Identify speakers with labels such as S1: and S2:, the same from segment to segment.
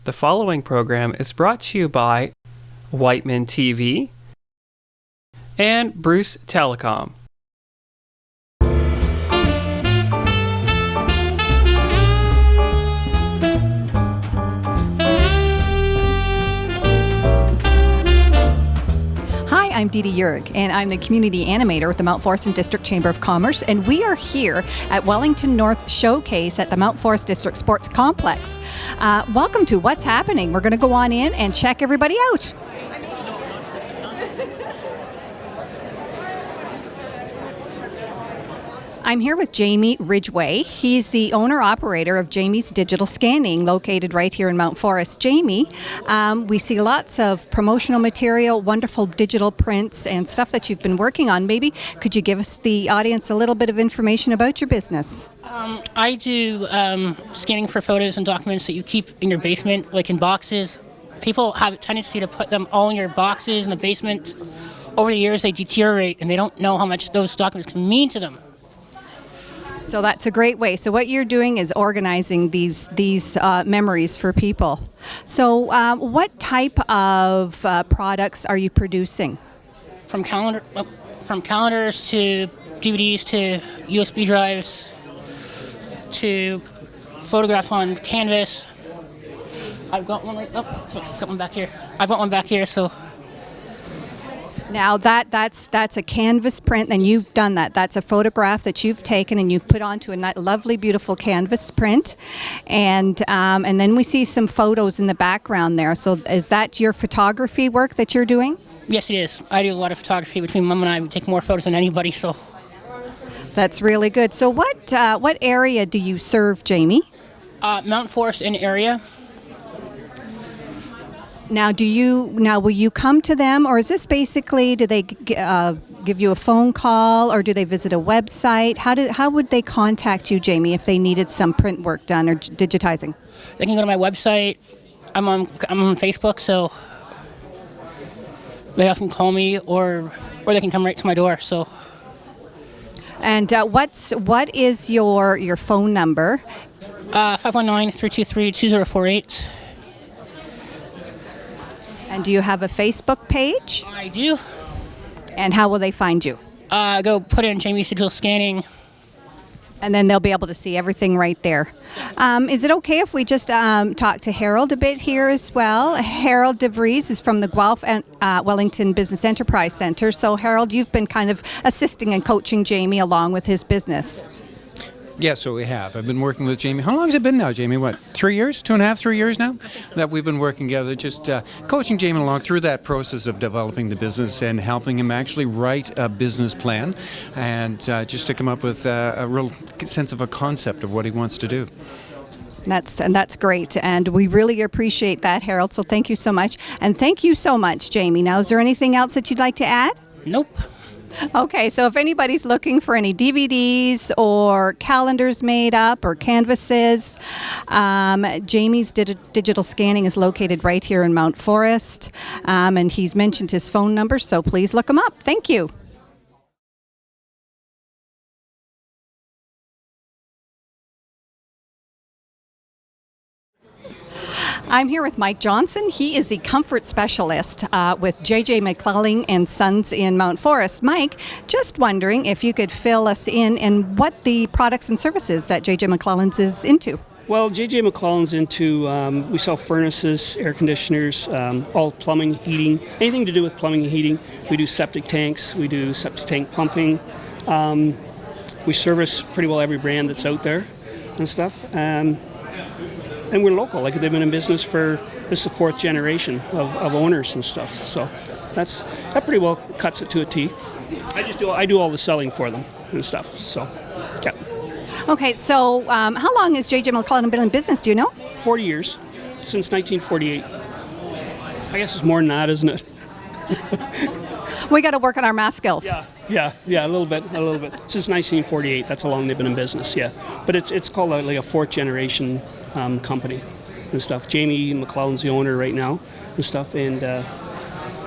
S1: The following program is brought to you by Wightman TV and Bruce Telecom.
S2: Hi, I'm Dee Dee Eurig, and I'm the Community Animator with the Mount Forest and District Chamber of Commerce, and we are here at Wellington North Showcase at the Mount Forest District Sports Complex. Welcome to What's Happening. We're going to go on in and check everybody out. I'm here with Jamie Ridgway. He's the owner-operator of Jamie's Digital Scanning, located right here in Mount Forest. Jamie, we see lots of promotional material, wonderful digital prints, and stuff that you've been working on. Maybe could you give us, the audience, a little bit of information about your business?
S3: I do scanning for photos and documents that you keep in your basement, like in boxes. People have a tendency to put them all in your boxes in the basement. Over the years, they deteriorate, and they don't know how much those documents can mean to them.
S2: So that's a great way. So what you're doing is organizing these memories for people. So what type of products are you producing?
S3: From calendars to DVDs to USB drives to photographs on canvas. I've got one got one back here. I've got one back here. So.
S2: Now that's a canvas print, and you've done that. That's a photograph that you've taken and you've put onto a lovely, beautiful canvas print, and then we see some photos in the background there. So is that your photography work that you're doing?
S3: Yes, it is. I do a lot of photography. Between Mom and I, we take more photos than anybody. So
S2: that's really good. So what area do you serve, Jamie?
S3: Mount Forest in area.
S2: Now, will you come to them, or is this basically, do they give you a phone call, or do they visit a website? How would they contact you, Jamie, if they needed some print work done or digitizing?
S3: They can go to my website. I'm on Facebook, so they also can call me, or they can come right to my door. So.
S2: And what is your phone number?
S3: 519-323-2048.
S2: And do you have a Facebook page?
S3: I do.
S2: And how will they find you?
S3: Go put in Jamie's Digital Scanning.
S2: And then they'll be able to see everything right there. Is it okay if we just talk to Harold a bit here as well? Harold DeVries is from the Guelph and Wellington Business Enterprise Center. So Harold, you've been kind of assisting and coaching Jamie along with his business.
S4: Yeah, so we have. I've been working with Jamie. How long has it been now, Jamie? What, 3 years? 2.5, 3 years now? That we've been working together, just coaching Jamie along through that process of developing the business and helping him actually write a business plan and just to come up with a real sense of a concept of what he wants to do.
S2: That's great, and we really appreciate that, Harold, so thank you so much. And thank you so much, Jamie. Now, is there anything else that you'd like to add?
S3: Nope.
S2: Okay, so if anybody's looking for any DVDs or calendars made up or canvases, Jamie's Digital Scanning is located right here in Mount Forest, and he's mentioned his phone number, so please look him up. Thank you. I'm here with Mike Johnson. He is the comfort specialist with McClellan and Sons in Mount Forest. Mike, just wondering if you could fill us in what the products and services that McClellan's is into.
S5: Well, McClellan's into, we sell furnaces, air conditioners, all plumbing, heating, anything to do with plumbing and heating. We do septic tanks, we do septic tank pumping. We service pretty well every brand that's out there and stuff. And we're local, like they've been in business this is the fourth generation of owners and stuff. So that pretty well cuts it to a T. I do all the selling for them and stuff. So, yeah.
S2: Okay, so how long has McClellan been in business? Do you know?
S5: 40 years, since 1948. I guess it's more than that, isn't it?
S2: We got to work on our math skills.
S5: Yeah, a little bit. Since 1948, that's how long they've been in business. Yeah, but it's called like a fourth generation company and stuff. Jamie McClellan's the owner right now and stuff, and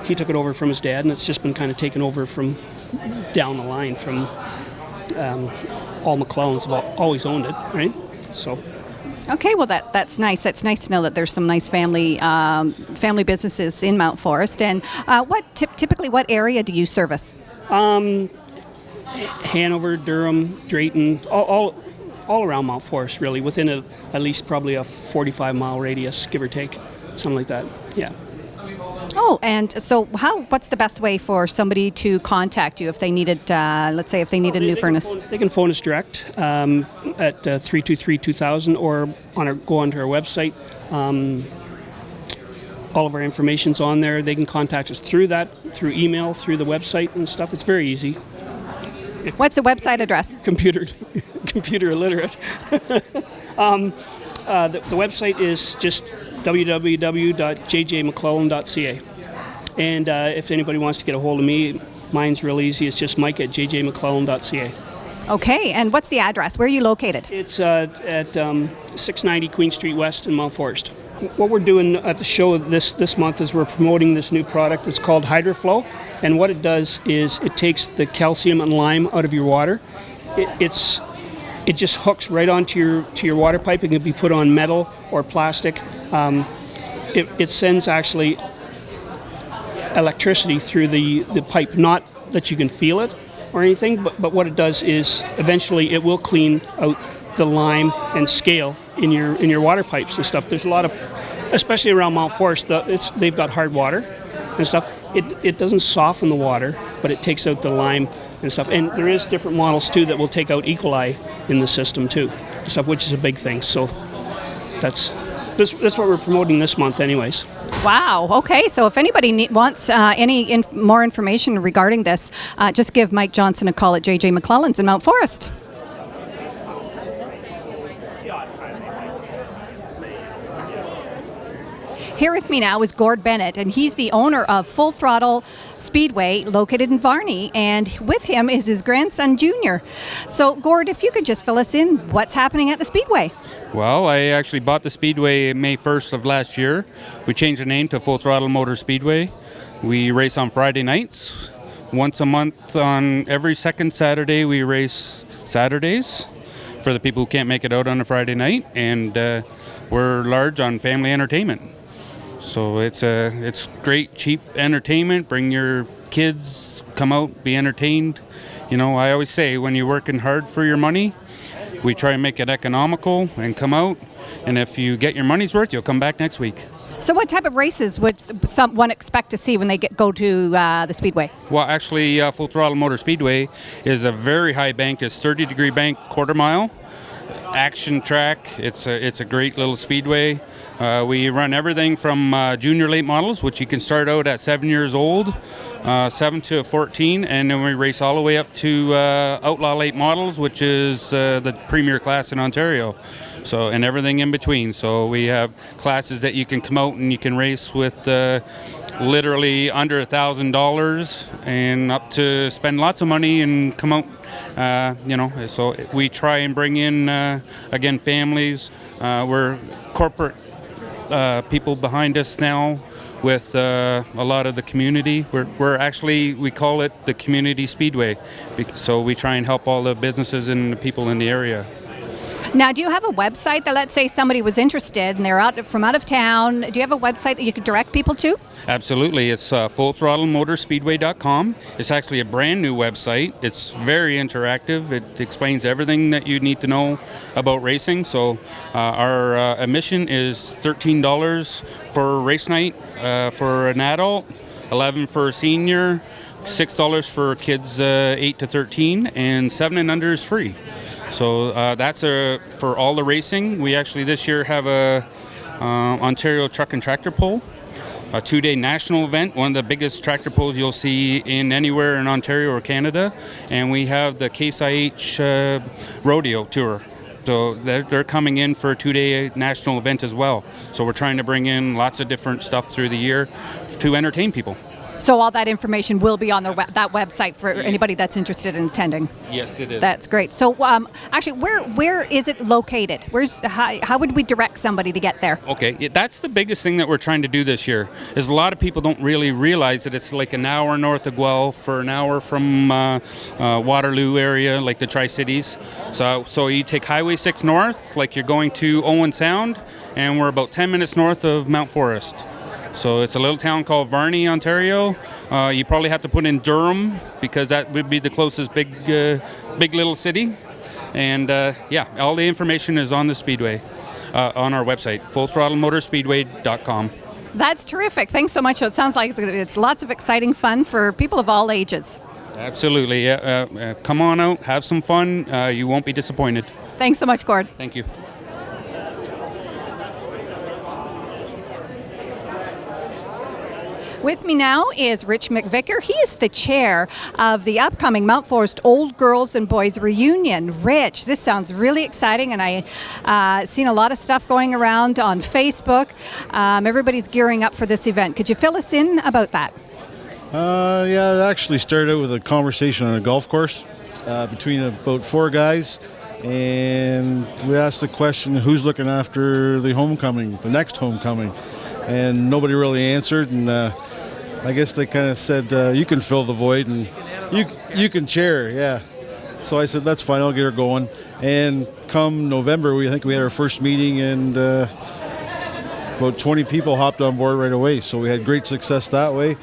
S5: he took it over from his dad, and it's just been kind of taken over from down the line from all McClellans have always owned it, right? So
S2: Okay, well that's nice. That's nice to know that there's some nice family businesses in Mount Forest. And typically what area do you service?
S5: Hanover, Durham, Drayton, all around Mount Forest, really, within at least probably a 45-mile radius, give or take, something like that. Yeah.
S2: Oh, and so what's the best way for somebody to contact you if they needed, let's say, if they need a new furnace?
S5: They can phone us direct at 323-2000 or go onto our website. All of our information's on there. They can contact us through email, through the website and stuff. It's very easy.
S2: What's the website address?
S5: Computer illiterate. The website is just www.jjmcclellan.ca. And if anybody wants to get a hold of me, mine's real easy. It's just mike@jjmcclellan.ca.
S2: Okay, and what's the address? Where are you located?
S5: It's at 690 Queen Street West in Mount Forest. What we're doing at the show this month is we're promoting this new product. It's called HydroFlow, and what it does is it takes the calcium and lime out of your water. It just hooks right onto your water pipe. It can be put on metal or plastic. It sends actually electricity through the pipe, not that you can feel it or anything, but what it does is eventually it will clean out the lime and scale in your water pipes and stuff. There's a lot of, especially around Mount Forest, they've got hard water and stuff. It doesn't soften the water, but it takes out the lime and stuff. And there is different models too that will take out E. coli in the system too, stuff, which is a big thing. So that's what we're promoting this month, anyways.
S2: Wow. Okay. So if anybody wants any more information regarding this, just give Mike Johnson a call at JJ McClellan's in Mount Forest. Here with me now is Gord Bennett, and he's the owner of Full Throttle Speedway, located in Varney, and with him is his grandson, Junior. So, Gord, if you could just fill us in, what's happening at the Speedway?
S6: Well, I actually bought the Speedway May 1st of last year. We changed the name to Full Throttle Motor Speedway. We race on Friday nights. Once a month on every second Saturday, we race Saturdays for the people who can't make it out on a Friday night, and we're large on family entertainment. So it's great, cheap entertainment. Bring your kids, come out, be entertained. You know, I always say when you're working hard for your money, we try and make it economical and come out. And if you get your money's worth, you'll come back next week.
S2: So what type of races would someone expect to see when they go to the Speedway?
S6: Well, actually, Full Throttle Motor Speedway is a very high bank. It's 30-degree bank, quarter mile, action track. It's a great little speedway. We run everything from junior late models, which you can start out at 7 years old, 7 to 14, and then we race all the way up to outlaw late models, which is the premier class in Ontario. So, and everything in between. So we have classes that you can come out and you can race with literally under $1,000 and up to spend lots of money and come out. So we try and bring in again families. We're corporate people behind us now with a lot of the community. We're actually, we call it the Community Speedway. So we try and help all the businesses and the people in the area.
S2: Now, do you have a website that, let's say somebody was interested and they're from out of town, do you have a website that you could direct people to?
S6: Absolutely. It's fullthrottlemotorspeedway.com. It's actually a brand new website. It's very interactive. It explains everything that you need to know about racing. So our admission is $13 for race night for an adult, $11 for a senior, $6 for kids 8 to 13, and 7 and under is free. So that's for all the racing. We actually this year have a Ontario Truck and Tractor Pull, a 2-day national event, one of the biggest tractor pulls you'll see in anywhere in Ontario or Canada. And we have the Case IH Rodeo Tour. So they're coming in for a 2-day national event as well. So we're trying to bring in lots of different stuff through the year to entertain people.
S2: So all that information will be on that website for anybody that's interested in attending.
S6: Yes, it is.
S2: That's great. So actually, where is it located? How would we direct somebody to get there?
S6: Okay, that's the biggest thing that we're trying to do this year. Is a lot of people don't really realize that it's like an hour north of Guelph or an hour from Waterloo area, like the Tri-Cities. So you take Highway 6 north, like you're going to Owen Sound, and we're about 10 minutes north of Mount Forest. So it's a little town called Varney, Ontario. You probably have to put in Durham because that would be the closest big little city. And all the information is on the Speedway, on our website, fullthrottlemotorspeedway.com.
S2: That's terrific. Thanks so much. So it sounds like it's lots of exciting fun for people of all ages.
S6: Absolutely. Come on out, have some fun. You won't be disappointed.
S2: Thanks so much, Gord.
S6: Thank you.
S2: With me now is Rich McVicker. He is the chair of the upcoming Mount Forest Old Girls and Boys Reunion. Rich, this sounds really exciting, and I've seen a lot of stuff going around on Facebook. Everybody's gearing up for this event. Could you fill us in about that?
S7: It actually started out with a conversation on a golf course between about 4 guys, and we asked the question, who's looking after the next homecoming? And nobody really answered, and I guess they kind of said, you can fill the void and you can chair, yeah. So I said, that's fine, I'll get her going. And come November, I think we had our first meeting, and about 20 people hopped on board right away. So we had great success that way.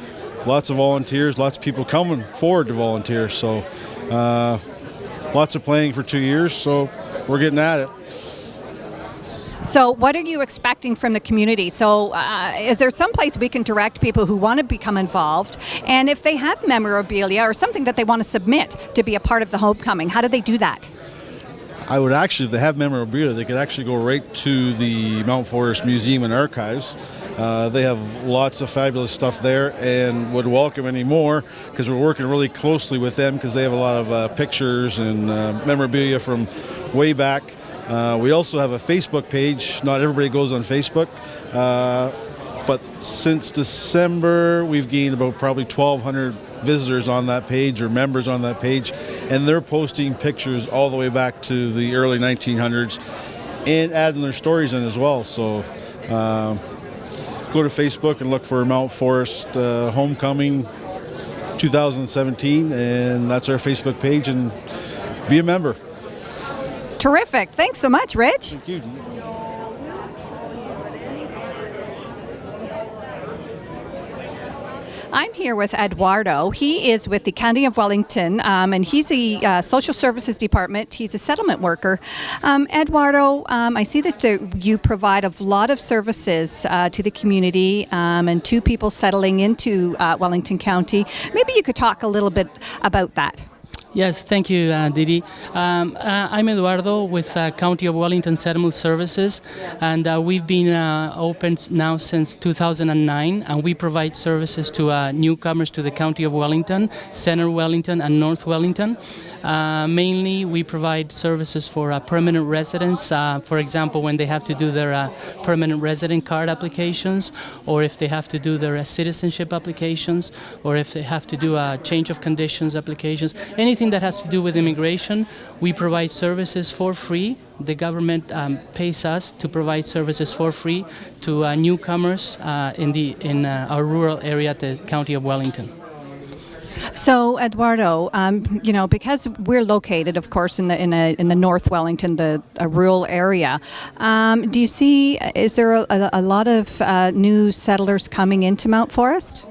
S7: Lots of volunteers, lots of people coming forward to volunteer. So lots of planning for 2 years, so we're getting at it.
S2: So what are you expecting from the community? So is there some place we can direct people who want to become involved? And if they have memorabilia or something that they want to submit to be a part of the homecoming, how do they do that?
S7: I would actually, if they have memorabilia, they could actually go right to the Mount Forest Museum and Archives. They have lots of fabulous stuff there, and would welcome any more because we're working really closely with them because they have a lot of pictures and memorabilia from way back. We also have a Facebook page. Not everybody goes on Facebook, but since December we've gained about probably 1,200 visitors on that page or members on that page, and they're posting pictures all the way back to the early 1900s and adding their stories in as well. So go to Facebook and look for Mount Forest Homecoming 2017, and that's our Facebook page, and be a member.
S2: Terrific. Thanks so much, Rich.
S7: Thank you.
S2: I'm here with Eduardo. He is with the County of Wellington, and he's the Social Services Department. He's a settlement worker. Eduardo, I see that you provide a lot of services to the community and to people settling into Wellington County. Maybe you could talk a little bit about that.
S8: Yes, thank you, Dee Dee. I'm Eduardo with County of Wellington Settlement Services, and we've been open now since 2009, and we provide services to newcomers to the County of Wellington, Center Wellington, and North Wellington. Mainly, we provide services for permanent residents, for example, when they have to do their permanent resident card applications, or if they have to do their citizenship applications, or if they have to do change of conditions applications, anything that has to do with immigration, we provide services for free. The government pays us to provide services for free to newcomers in our rural area at the County of Wellington.
S2: So, Eduardo, because we're located, of course, in the North Wellington, a rural area, do you see? Is there a lot of new settlers coming into Mount Forest?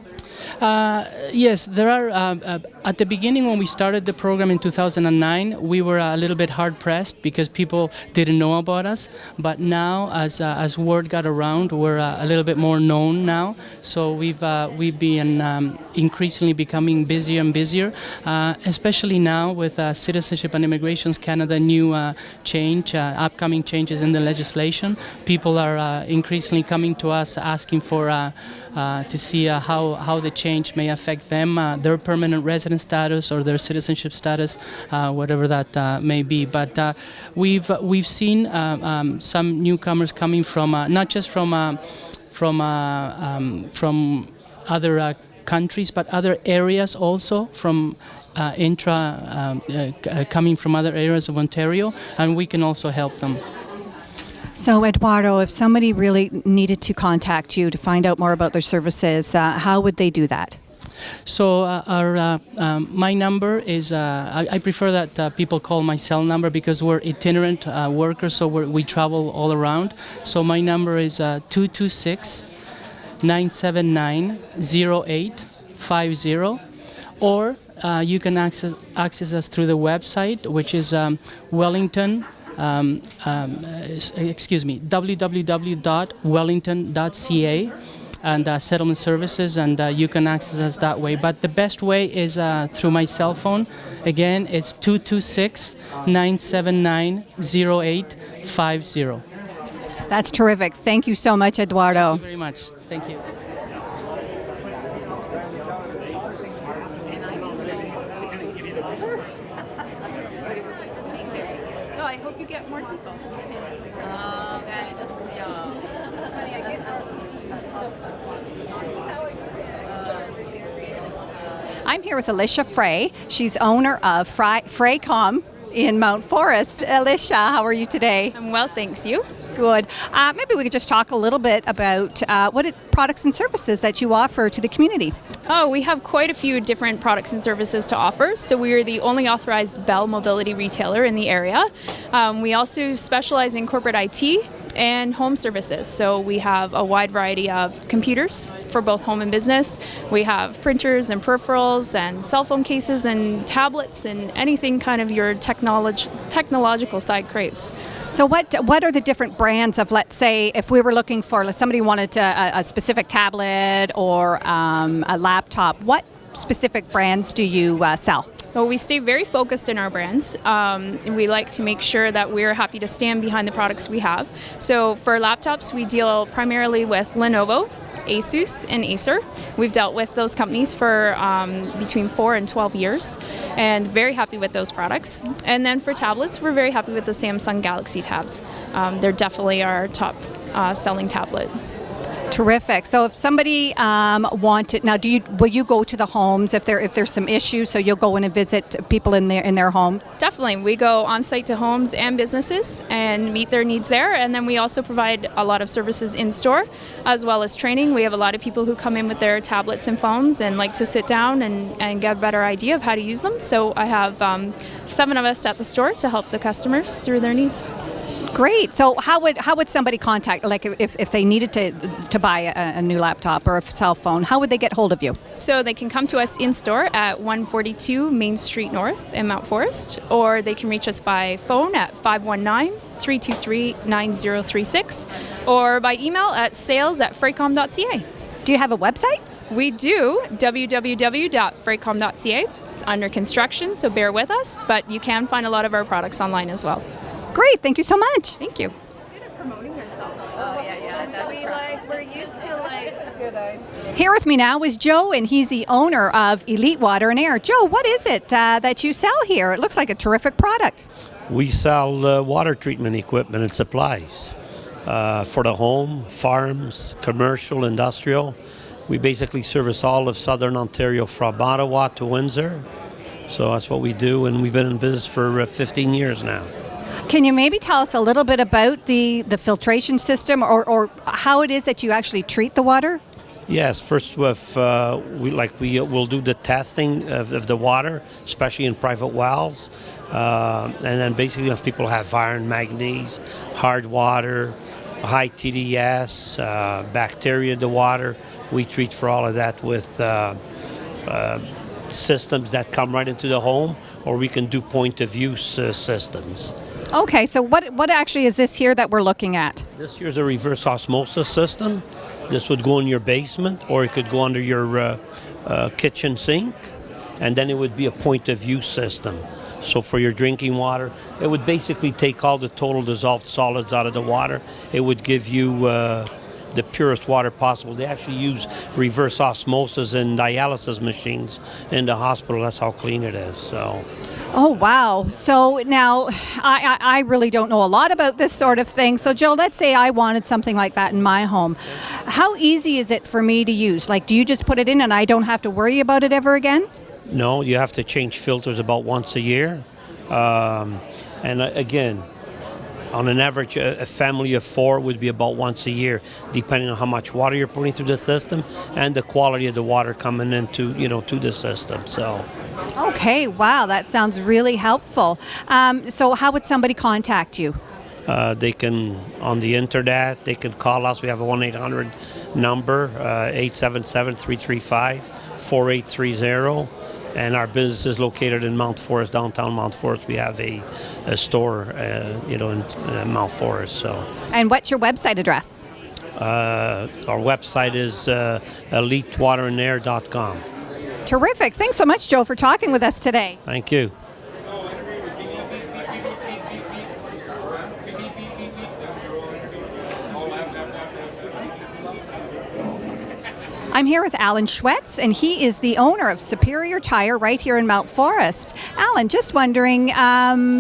S8: Yes, there are. At the beginning, when we started the program in 2009, we were a little bit hard-pressed because people didn't know about us. But now, as word got around, we're a little bit more known now. So we've been increasingly becoming busier and busier, especially now with Citizenship and Immigration Canada new upcoming changes in the legislation. People are increasingly coming to us asking for to see how the change may affect them, their permanent resident status or their citizenship status, whatever that may be. But we've seen some newcomers coming from not just from other countries, but other areas also from coming from other areas of Ontario, and we can also help them.
S2: So, Eduardo, if somebody really needed to contact you to find out more about their services, how would they do that?
S8: So my number is, I prefer that people call my cell number because we're itinerant workers, so we travel all around. So my number is 226-979-0850, or you can access us through the website, which is Wellington, www.wellington.ca, and settlement services, and you can access us that way. But the best way is through my cell phone. Again, it's 226-979-0850.
S2: That's terrific. Thank you so much, Eduardo.
S8: Thank you very much. Thank you.
S9: Oh, I hope you get more people.
S2: I'm here with Alicia Frey. She's owner of Freycom in Mount Forest. Alicia, how are you today?
S9: I'm well, thanks. You?
S2: Good. Maybe we could just talk a little bit about products and services that you offer to the community.
S9: Oh, we have quite a few different products and services to offer. So we are the only authorized Bell mobility retailer in the area. We also specialize in corporate IT and home services. So we have a wide variety of computers for both home and business. We have printers and peripherals and cell phone cases and tablets and anything kind of your technological side craves.
S2: So what are the different brands of, let's say, if we were looking for, somebody wanted a specific tablet or a laptop, what specific brands do you sell?
S9: Well, we stay very focused in our brands. We like to make sure that we're happy to stand behind the products we have. So for laptops, we deal primarily with Lenovo, Asus, and Acer. We've dealt with those companies for between 4 and 12 years, and very happy with those products. And then for tablets, we're very happy with the Samsung Galaxy tabs. They're definitely our top selling tablet.
S2: Terrific. So if somebody wanted, now will you go to the homes if there's some issues? So you'll go in and visit people in their homes?
S9: Definitely. We go on site to homes and businesses and meet their needs there. And then we also provide a lot of services in store as well as training. We have a lot of people who come in with their tablets and phones and like to sit down and get a better idea of how to use them. So I have 7 of us at the store to help the customers through their needs.
S2: Great. So how would somebody contact, like if they needed to buy a new laptop or a cell phone, how would they get hold of you?
S9: So they can come to us in store at 142 Main Street North in Mount Forest, or they can reach us by phone at 519-323-9036, or by email at sales@freycom.ca.
S2: Do you have a website?
S9: We do, www.freycom.ca. It's under construction, so bear with us, but you can find a lot of our products online as well.
S2: Great, thank you so much.
S9: Thank you.
S10: Promoting ourselves. Oh yeah. We're used to
S2: Here with me now is Joe, and he's the owner of Elite Water and Air. Joe, what is it that you sell here? It looks like a terrific product.
S11: We sell water treatment equipment and supplies for the home, farms, commercial, industrial. We basically service all of Southern Ontario from Ottawa to Windsor. So that's what we do, and we've been in business for 15 years now.
S2: Can you maybe tell us a little bit about the filtration system or how it is that you actually treat the water?
S11: Yes, first we'll do the testing of the water, especially in private wells. And then basically if people have iron, manganese, hard water, high TDS, bacteria in the water, we treat for all of that with systems that come right into the home, or we can do point-of-use systems.
S2: Okay, so what actually is this here that we're looking at?
S11: This here's a reverse osmosis system. This would go in your basement, or it could go under your kitchen sink, and then it would be a point-of-use system. So for your drinking water, it would basically take all the total dissolved solids out of the water. It would give you the purest water possible. They actually use reverse osmosis in dialysis machines in the hospital. That's how clean it is.
S2: Oh, wow. So now I really don't know a lot about this sort of thing. So, Joe, let's say I wanted something like that in my home. How easy is it for me to use? Like, do you just put it in and I don't have to worry about it ever again?
S11: No, you have to change filters about once a year. Again, on an average, a family of 4 would be about once a year, depending on how much water you're putting through the system and the quality of the water coming into, to the system. So.
S2: Okay, wow, that sounds really helpful. So how would somebody contact you?
S11: They can, on the internet, they can call us. We have a 1-800 number, 877-335-4830. And our business is located in Mount Forest, downtown Mount Forest. We have a store, in Mount Forest. So.
S2: And what's your website address?
S11: Our website is elitewaterandair.com.
S2: Terrific. Thanks so much, Joe, for talking with us today.
S11: Thank you.
S2: I'm here with Alan Schwetz, and he is the owner of Superior Tire right here in Mount Forest. Alan, just wondering,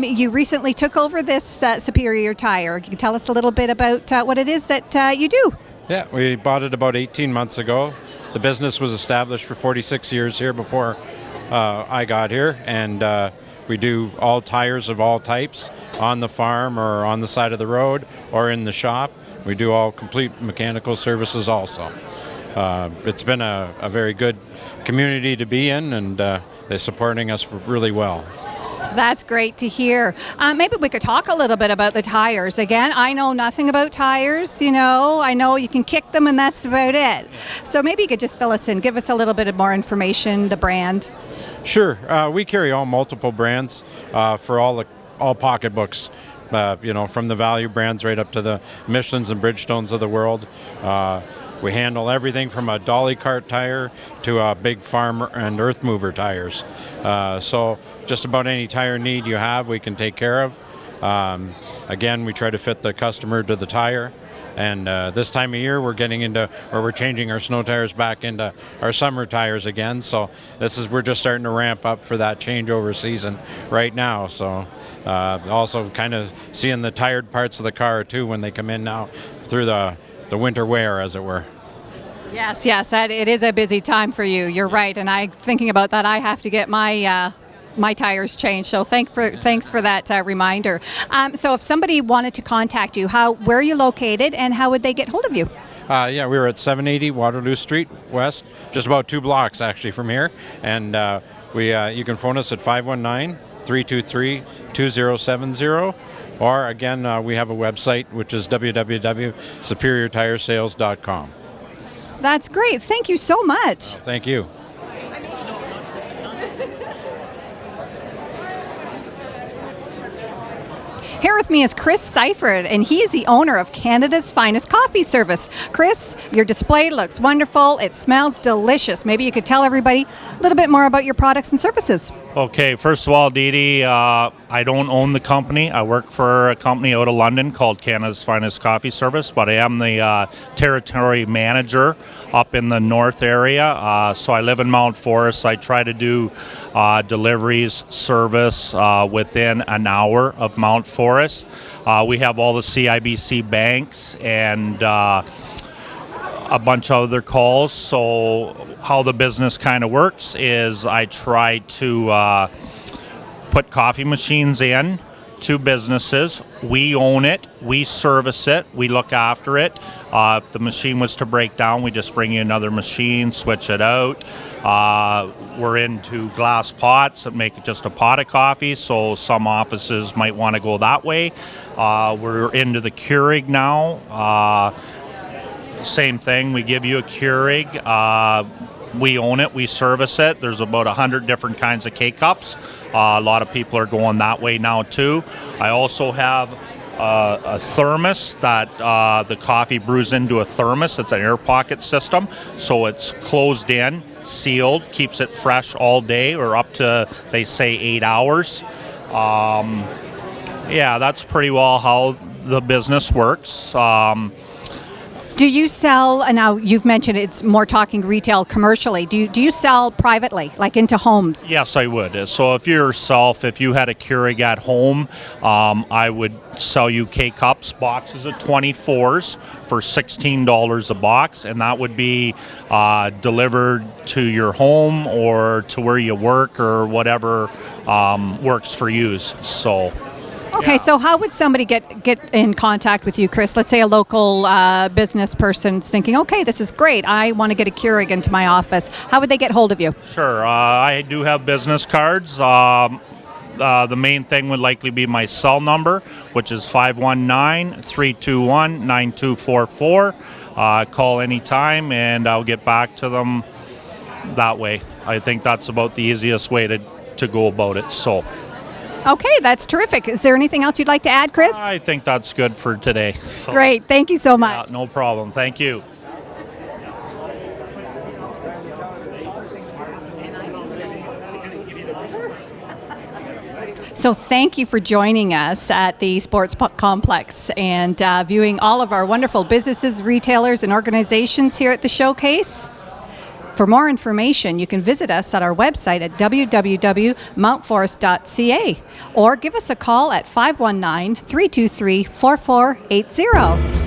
S2: you recently took over this Superior Tire. Can you tell us a little bit about what it is that you do?
S12: Yeah, we bought it about 18 months ago. The business was established for 46 years here before I got here, and we do all tires of all types on the farm or on the side of the road or in the shop. We do all complete mechanical services also. It's been a very good community to be in, and they're supporting us really well.
S2: That's great to hear. Maybe we could talk a little bit about the tires. Again, I know nothing about tires, I know you can kick them and that's about it. So maybe you could just fill us in, give us a little bit of more information, the brand.
S12: Sure. We carry all multiple brands for all pocketbooks. From the value brands right up to the Michelins and Bridgestones of the world. We handle everything from a dolly cart tire to a big farm and earth mover tires. So just about any tire need you have, we can take care of. Again, we try to fit the customer to the tire. And this time of year, we're getting into, or we're changing our snow tires back into our summer tires again. So we're just starting to ramp up for that changeover season right now. So also kind of seeing the tired parts of the car too when they come in now through the winter wear, as it were.
S2: Yes, it is a busy time for you. You're right, and thinking about that, I have to get my tires changed. So thanks for that reminder. So if somebody wanted to contact you, where are you located, and how would they get hold of you?
S12: We're at 780 Waterloo Street West, just about 2 blocks actually from here, and you can phone us at 519-323-2070. Or again, we have a website, which is www.superiortiresales.com.
S2: That's great. Thank you so much.
S12: Thank you.
S2: Here with me is Chris Seifert, and he is the owner of Canada's finest coffee service. Chris, your display looks wonderful. It smells delicious. Maybe you could tell everybody a little bit more about your products and services.
S13: Okay, first of all, Dee Dee, I don't own the company. I work for a company out of London called Canada's Finest Coffee Service, but I am the territory manager up in the north area. So I live in Mount Forest. I try to do deliveries, service within an hour of Mount Forest. We have all the CIBC banks and a bunch of other calls. So how the business kind of works is I try to put coffee machines in to businesses. We own it, we service it, we look after it. If the machine was to break down, we just bring you another machine, switch it out. We're into glass pots that make just a pot of coffee, so some offices might want to go that way. We're into the Keurig now. Same thing, we give you a Keurig. We own it, we service it. There's about 100 different kinds of K-Cups. A lot of people are going that way now too. I also have a thermos that the coffee brews into a thermos. It's an air pocket system, so it's closed in, sealed, keeps it fresh all day or up to, they say, 8 hours. That's pretty well how the business works.
S2: Do you sell, now you've mentioned it's more talking retail commercially, do you sell privately, like into homes?
S13: Yes, I would. So if if you had a Keurig at home, I would sell you K-Cups, boxes of 24s for $16 a box, and that would be delivered to your home or to where you work or whatever works for you. So.
S2: Okay, so how would somebody get in contact with you, Chris? Let's say a local business person's thinking, okay, this is great. I want to get a Keurig into my office. How would they get hold of you?
S13: Sure. I do have business cards. The main thing would likely be my cell number, which is 519-321-9244. Call anytime, and I'll get back to them that way. I think that's about the easiest way to go about it. So.
S2: Okay, that's terrific. Is there anything else you'd like to add, Chris?
S13: I think that's good for today. So.
S2: Great. Thank you so much.
S13: No problem. Thank you.
S2: So thank you for joining us at the Sports Complex and viewing all of our wonderful businesses, retailers, and organizations here at the showcase. For more information, you can visit us at our website at www.mountforest.ca or give us a call at 519-323-4480.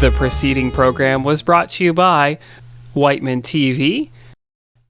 S1: The preceding program was brought to you by Wightman TV